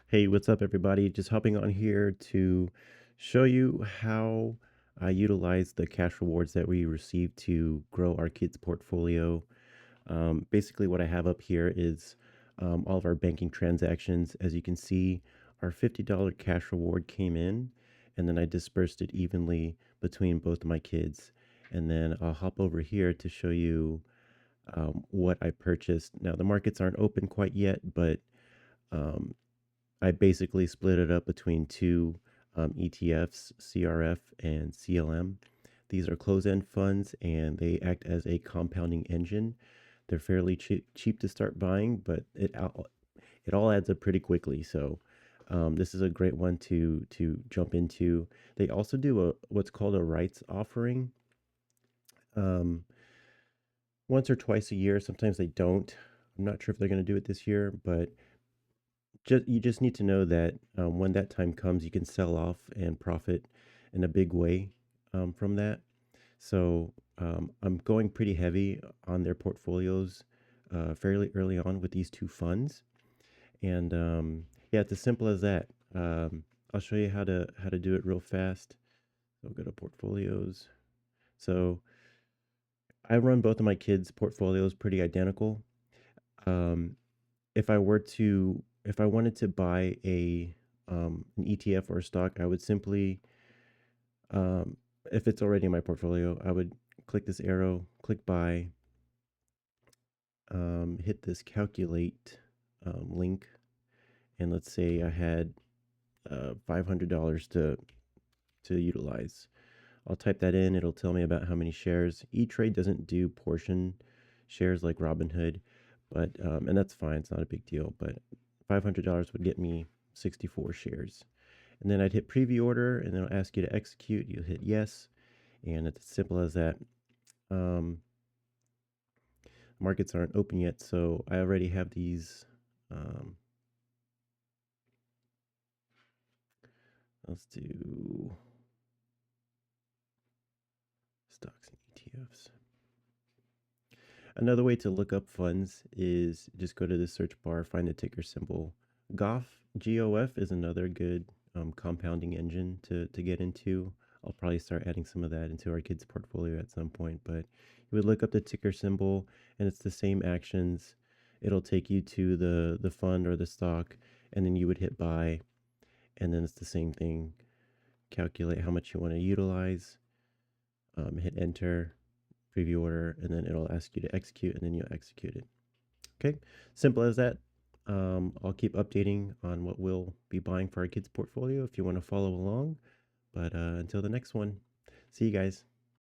Hey, what's up, everybody? Just hopping on here to show you how I utilize the cash rewards that we receive to grow our kids' portfolio. Basically, what I have up here is all of our banking transactions. As you can see, our $50 cash reward came in, and then I dispersed it evenly between both of my kids. And then I'll hop over here to show you what I purchased. Now, the markets aren't open quite yet, but um, I basically split it up between two ETFs, CRF and CLM. These are closed-end funds and they act as a compounding engine. They're fairly cheap to start buying, but it all adds up pretty quickly. So this is a great one to jump into. They also do what's called a rights offering um, once or twice a year. Sometimes they don't. I'm not sure if they're going to do it this year, but you just need to know that when that time comes, you can sell off and profit in a big way from that. So I'm going pretty heavy on their portfolios fairly early on with these two funds, and yeah, it's as simple as that. I'll show you how to do it real fast. So go to portfolios. So I run both of my kids' portfolios pretty identical. Um, if I wanted to buy an ETF or a stock, I would simply um, if it's already in my portfolio, I would click this arrow, click buy, hit this calculate link, and let's say I had $500 to utilize. I'll type that in. It'll tell me about how many shares. E-Trade doesn't do portion shares like Robinhood, but and that's fine. It's not a big deal. But $500 would get me 64 shares. And then I'd hit preview order, and then it'll ask you to execute. You hit yes, and it's as simple as that. Um, Markets aren't open yet, so I already have these. Um, let's do stocks and ETFs. Another way to look up funds is just go to the search bar, find the ticker symbol. GOF is another good compounding engine to get into. I'll probably start adding some of that into our kids' portfolio at some point, but you would look up the ticker symbol and it's the same actions. It'll take you to the fund or the stock, and then you would hit buy, and then it's the same thing. Calculate how much you want to utilize, hit enter, preview order, and then it'll ask you to execute, and then you'll execute it. Okay, simple as that. I'll keep updating on what we'll be buying for our kids' portfolio if you want to follow along. But until the next one, see you guys.